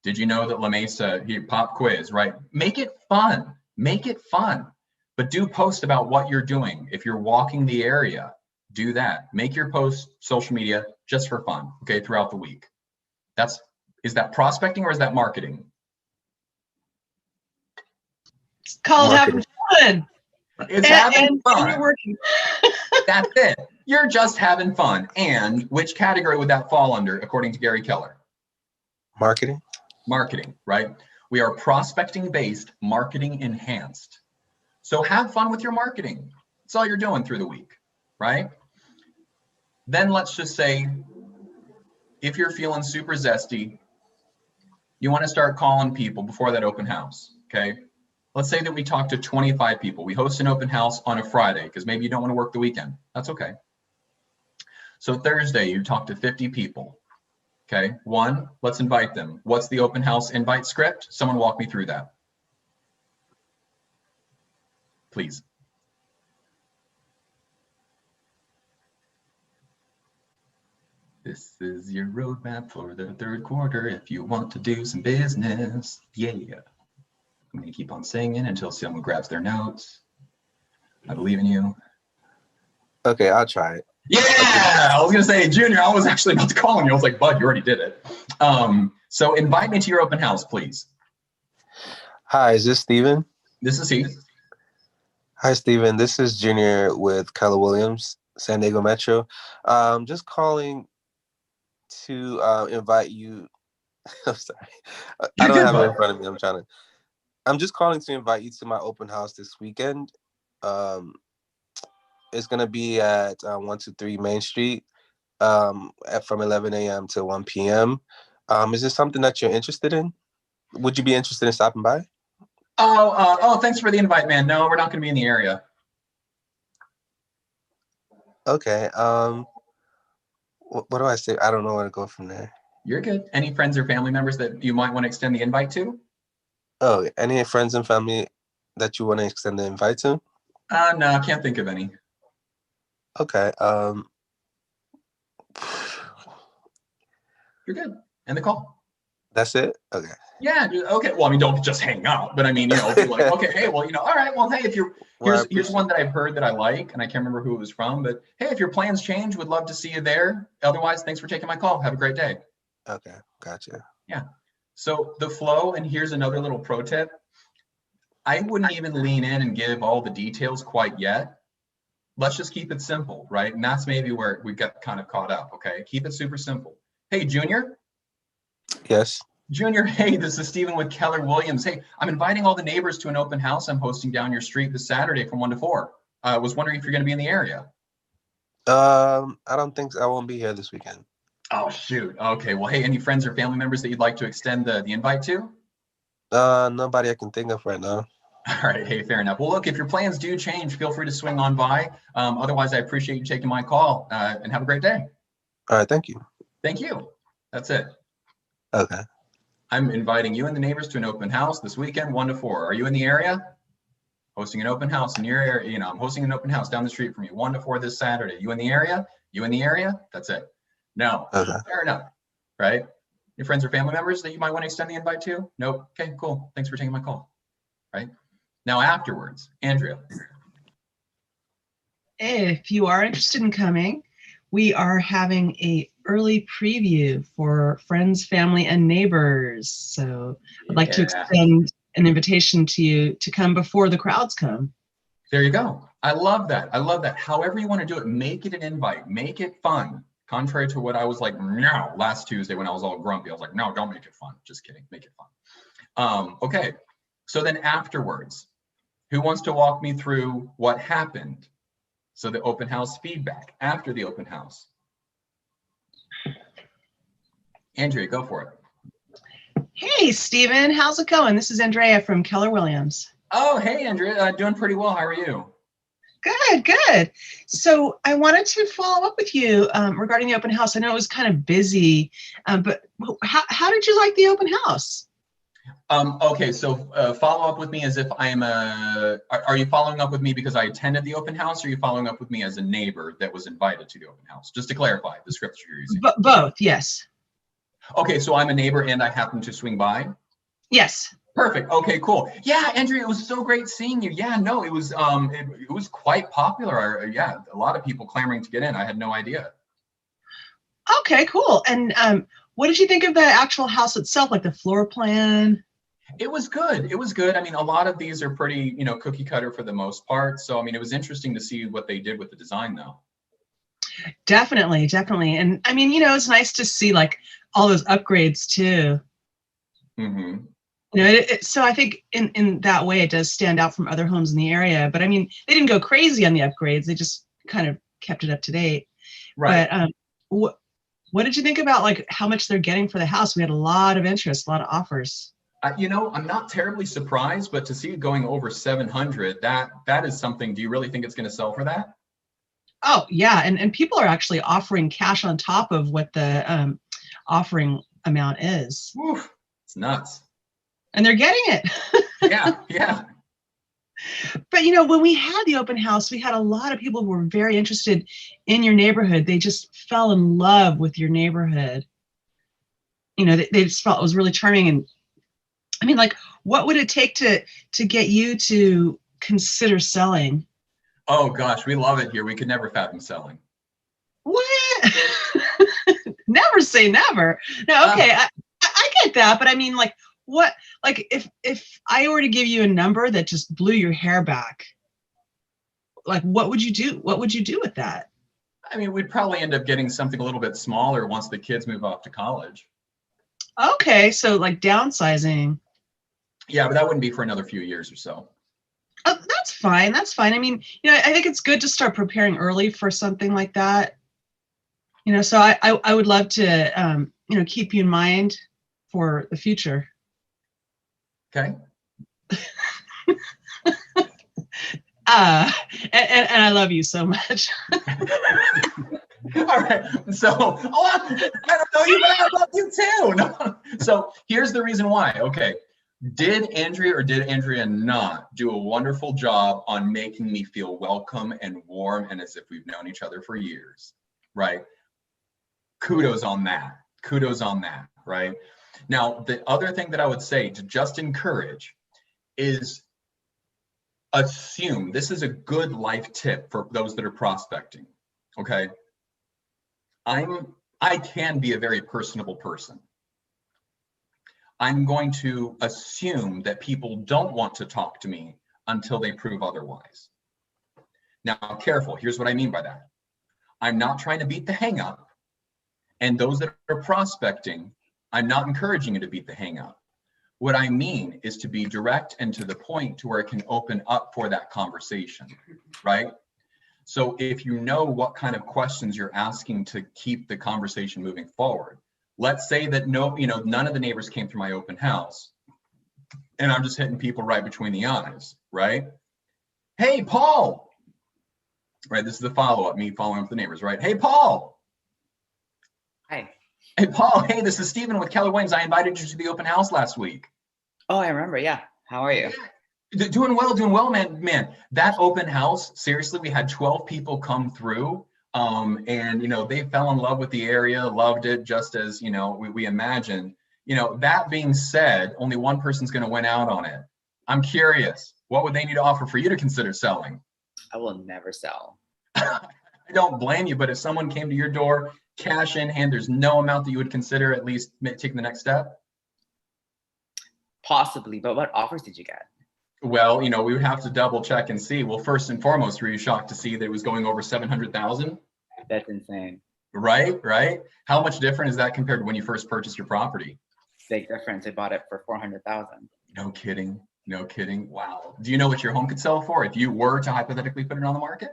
Did you know that La Mesa, pop quiz, right? Make it fun. Make it fun. But do post about what you're doing. If you're walking the area, do that. Make your post social media just for fun, okay, throughout the week. Is that prospecting or is that marketing? It's called having fun. It's having and fun. You're working. That's it. You're just having fun. And which category would that fall under, according to Gary Keller? Marketing. Marketing, right? We are prospecting based, marketing enhanced. So have fun with your marketing. That's all you're doing through the week, right? Then let's just say, if you're feeling super zesty, you want to start calling people before that open house, okay? Let's say that we talk to 25 people. We host an open house on a Friday because maybe you don't want to work the weekend. That's okay. So Thursday, you talk to 50 people. Okay, 1, let's invite them. What's the open house invite script? Someone walk me through that, please. This is your roadmap for the third quarter if you want to do some business. Yeah. I'm gonna keep on singing until someone grabs their notes. I believe in you. Okay, I'll try it. Yeah, I was gonna say, Junior, I was actually about to call on you. I was like, Bud, you already did it. So invite me to your open house, please. Hi, is this Steven? This is he. Hi, Steven. This is Junior with Keller Williams, San Diego Metro. Just calling to invite you. I'm sorry. I don't have it in front of me. I'm just calling to invite you to my open house this weekend. It's going to be at 123 Main Street from 11 a.m. to 1 p.m. Is this something that you're interested in? Would you be interested in stopping by? Oh, thanks for the invite, man. No, we're not going to be in the area. Okay. What do I say? I don't know where to go from there. You're good. Any friends or family members that you might want to extend the invite to? Oh, any friends and family that you want to extend the invite to? No, I can't think of any. Okay. You're good. End the call. That's it? Okay. Yeah, okay. Well, I mean, don't just hang up, but I mean, be like, okay, hey, well, all right, well, hey, if you're, here's one that I've heard that I like, and I can't remember who it was from, but hey, if your plans change, would love to see you there. Otherwise, thanks for taking my call. Have a great day. Okay, gotcha. Yeah. So the flow, and here's another little pro tip. I wouldn't even lean in and give all the details quite yet. Let's just keep it simple, right? And that's maybe where we got kind of caught up, okay? Keep it super simple. Hey, Junior. Yes. Junior, hey, this is Steven with Keller Williams. Hey, I'm inviting all the neighbors to an open house I'm hosting down your street this Saturday from 1 to 4. I was wondering if you're going to be in the area. I don't think so. I won't be here this weekend. Oh, shoot. Okay. Well, hey, any friends or family members that you'd like to extend the invite to? Nobody I can think of right now. All right. Hey, fair enough. Well, look, if your plans do change, feel free to swing on by. Otherwise, I appreciate you taking my call and have a great day. All right. Thank you. Thank you. That's it. Okay. I'm inviting you and the neighbors to an open house this weekend, 1 to 4. Are you in the area? Hosting an open house in your area. You know, I'm hosting an open house down the street from you, 1 to 4 this Saturday. You in the area? You in the area? That's it. No. Okay. Fair enough. Right? Your friends or family members that you might want to extend the invite to? Nope. Okay, cool. Thanks for taking my call. Right? Now afterwards, Andrea. If you are interested in coming, we are having a early preview for friends, family, and neighbors. So I'd like to extend an invitation to you to come before the crowds come. There you go. I love that. I love that. However you want to do it, make it an invite, make it fun. Contrary to what I was like, no, last Tuesday when I was all grumpy, I was like, no, don't make it fun. Just kidding, make it fun. Okay, so then afterwards, who wants to walk me through what happened? So the open house feedback after the open house. Andrea, go for it. Hey, Stephen, how's it going? This is Andrea from Keller Williams. Oh, hey, Andrea, doing pretty well. How are you? Good, good. So I wanted to follow up with you regarding the open house. I know it was kind of busy, but how did you like the open house? Okay, so follow up with me as if I'm are you following up with me because I attended the open house, or are you following up with me as a neighbor that was invited to the open house? Just to clarify the scripture you're using. Both, yes. Okay, so I'm a neighbor and I happened to swing by? Yes. Perfect. Okay, cool. Yeah, Andrea, it was so great seeing you. Yeah, no, it was quite popular. Yeah, a lot of people clamoring to get in. I had no idea. Okay, cool. And what did you think of the actual house itself, like the floor plan? It was good. It was good. I mean, a lot of these are pretty, cookie cutter for the most part. So, I mean, it was interesting to see what they did with the design, though. Definitely, definitely. And I mean, it's nice to see like all those upgrades too. Mm-hmm. So I think in that way it does stand out from other homes in the area. But I mean, they didn't go crazy on the upgrades. They just kind of kept it up to date. Right. But what did you think about like how much they're getting for the house? We had a lot of interest, a lot of offers. I'm not terribly surprised, but to see it going over 700, that is something. Do you really think it's going to sell for that? Oh yeah, and people are actually offering cash on top of what the offering amount is. Oof, it's nuts. And they're getting it. Yeah. But when we had the open house, we had a lot of people who were very interested in your neighborhood. They just fell in love with your neighborhood. They just felt it was really charming. And I mean, like, what would it take to get you to consider selling? Oh gosh, we love it here. We could never fathom selling. What? Never say never. No, okay, I get that, but I mean, like, what? Like, if I were to give you a number that just blew your hair back, like, what would you do? What would you do with that? I mean, we'd probably end up getting something a little bit smaller once the kids move off to college. Okay, so like downsizing. Yeah, but that wouldn't be for another few years or so. Oh, that's fine. That's fine. I mean, I think it's good to start preparing early for something like that. So I would love to, keep you in mind for the future. Okay. And I love you so much. All right. So, I don't know you, but I love you too. No. So here's the reason why. Okay. Did Andrea or did Andrea not do a wonderful job on making me feel welcome and warm and as if we've known each other for years, right? Kudos on that. Kudos on that, right? Now, the other thing that I would say to just encourage is assume, this is a good life tip for those that are prospecting, okay? I can be a very personable person. I'm going to assume that people don't want to talk to me until they prove otherwise. Now, careful, here's what I mean by that. I'm not trying to beat the hang up. And those that are prospecting, I'm not encouraging you to beat the hang up. What I mean is to be direct and to the point to where it can open up for that conversation, right? So if you know what kind of questions you're asking to keep the conversation moving forward, let's say that none of the neighbors came through my open house and I'm just hitting people right between the eyes, right? Hey, Paul, right? This is the follow-up, me following up the neighbors, right? Hey, Paul. Hi. Hey, Paul, hey, this is Steven with Keller Williams. I invited you to the open house last week. Oh, I remember. Yeah. How are you? Doing well, man. That open house, seriously, we had 12 people come through. And they fell in love with the area, loved it, just as we imagined. That being said, only one person's going to win out on it. I'm curious, what would they need to offer for you to consider selling? I will never sell. I don't blame you, but if someone came to your door, cash in hand, there's no amount that you would consider at least taking the next step? Possibly, but what offers did you get? Well, we would have to double check and see. Well, first and foremost, were you shocked to see that it was going over 700,000? That's insane. Right. How much different is that compared to when you first purchased your property? Big difference. I bought it for 400,000. No kidding. Wow. Do you know what your home could sell for if you were to hypothetically put it on the market?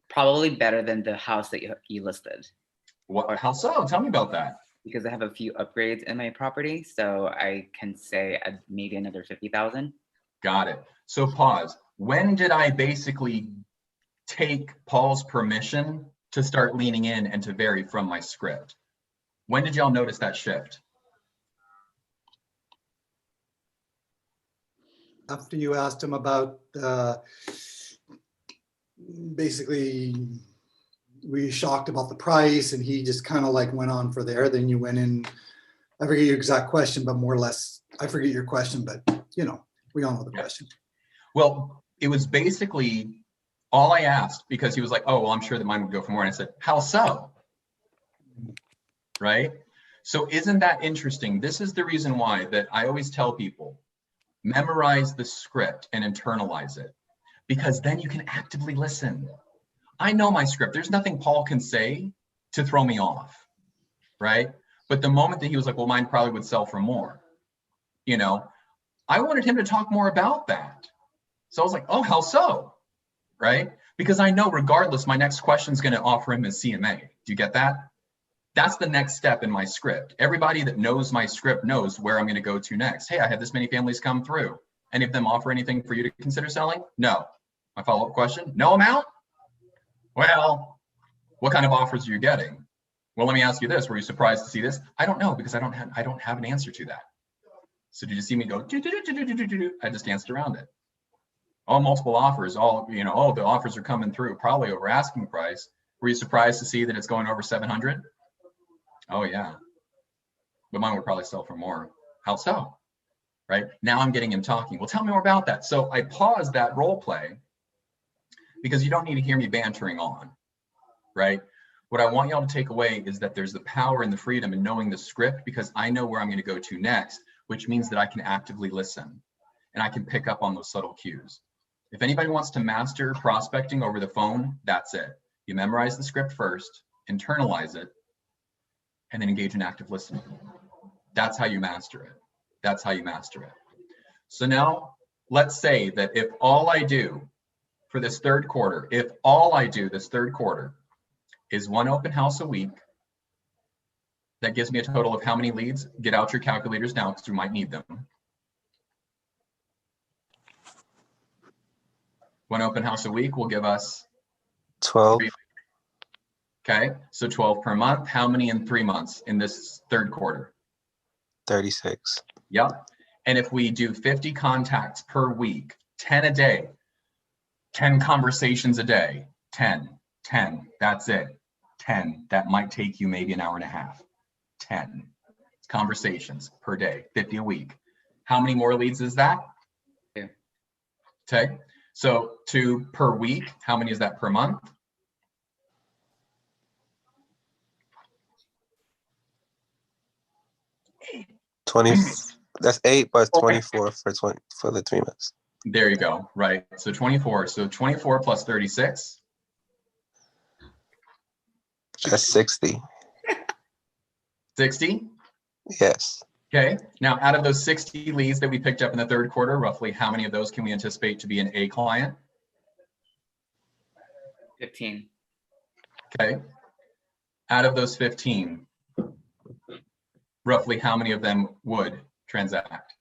Probably better than the house that you listed. What? How so? Tell me about that. Because I have a few upgrades in my property, so I can say maybe another 50,000. Got it. So pause. When did I basically take Paul's permission to start leaning in and to vary from my script? When did y'all notice that shift? After you asked him about basically were you shocked about the price, and he just kind of like went on for there. Then you went in, I forget your exact question, but more or less, I forget your question, but we all know the question. Well, it was basically all I asked, because he was like, oh, well, I'm sure that mine would go for more. And I said, how so? Right? So isn't that interesting? This is the reason why that I always tell people, memorize the script and internalize it, because then you can actively listen. I know my script. There's nothing Paul can say to throw me off, right? But the moment that he was like, well, mine probably would sell for more, I wanted him to talk more about that. So I was like, oh, how so? Right? Because I know regardless, my next question is going to offer him his CMA. Do you get that? That's the next step in my script. Everybody that knows my script knows where I'm going to go to next. Hey, I had this many families come through. Any of them offer anything for you to consider selling? No. My follow-up question, no amount? Well, what kind of offers are you getting? Well, let me ask you this. Were you surprised to see this? I don't know, because I don't have an answer to that. So did you see me go, I just danced around it. All multiple offers, the offers are coming through, probably over asking price. Were you surprised to see that it's going over 700? Oh yeah, but mine would probably sell for more. How so? Right? Now I'm getting him talking. Well, tell me more about that. So I paused that role play because you don't need to hear me bantering on, right? What I want y'all to take away is that there's the power and the freedom in knowing the script, because I know where I'm going to go to next, which means that I can actively listen and I can pick up on those subtle cues. If anybody wants to master prospecting over the phone, that's it. You memorize the script first, internalize it, and then engage in active listening. That's how you master it. So now let's say that if all I do for this third quarter, is one open house a week, that gives me a total of how many leads? Get out your calculators now, because you might need them. One open house a week will give us 12. Okay, so 12 per month. How many in 3 months in this third quarter? 36. Yep. And if we do 50 contacts per week, 10 a day, 10 conversations a day, 10, that's it. 10, that might take you maybe an hour and a half. 10 conversations per day, 50 a week. How many more leads is that? 2. Okay, so 2 per week. How many is that per month? 20. That's 8, but 24 for the 3 months. There you go. Right. So 24. So 24 plus 36. That's 60. 60. Yes. Okay. Now, out of those 60 leads that we picked up in the third quarter, roughly how many of those can we anticipate to be an A client? 15. Okay. Out of those 15, roughly how many of them would transact?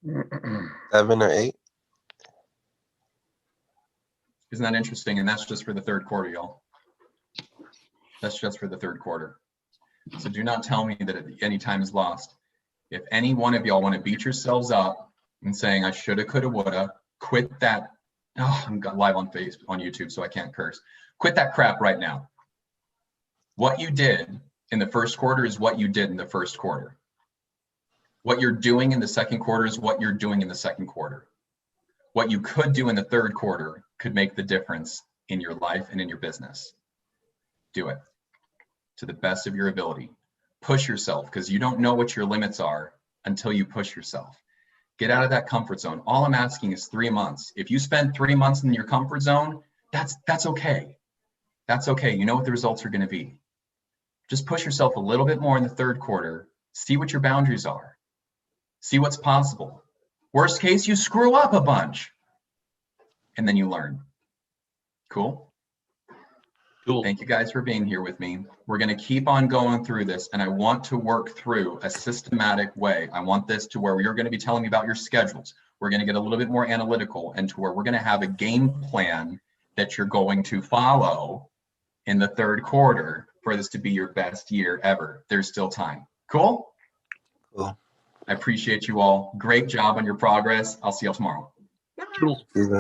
7 or 8. Isn't that interesting? And that's just for the third quarter, y'all. That's just for the third quarter. So do not tell me that any time is lost. If any one of y'all want to beat yourselves up and saying, I shoulda, coulda, woulda, quit that. Oh, I'm live on YouTube, so I can't curse. Quit that crap right now. What you did in the first quarter is what you did in the first quarter. What you're doing in the second quarter is what you're doing in the second quarter. What you could do in the third quarter could make the difference in your life and in your business. Do it to the best of your ability. Push yourself, because you don't know what your limits are until you push yourself. Get out of that comfort zone. All I'm asking is 3 months. If you spend 3 months in your comfort zone, that's okay. That's okay. You know what the results are going to be. Just push yourself a little bit more in the third quarter. See what your boundaries are. See what's possible. Worst case, you screw up a bunch. And then you learn. Cool? Cool. Thank you guys for being here with me. We're going to keep on going through this, and I want to work through a systematic way. I want this to where you're going to be telling me about your schedules. We're going to get a little bit more analytical, and to where we're going to have a game plan that you're going to follow in the third quarter for this to be your best year ever. There's still time. Cool? Cool. I appreciate you all. Great job on your progress. I'll see you all tomorrow. Cool.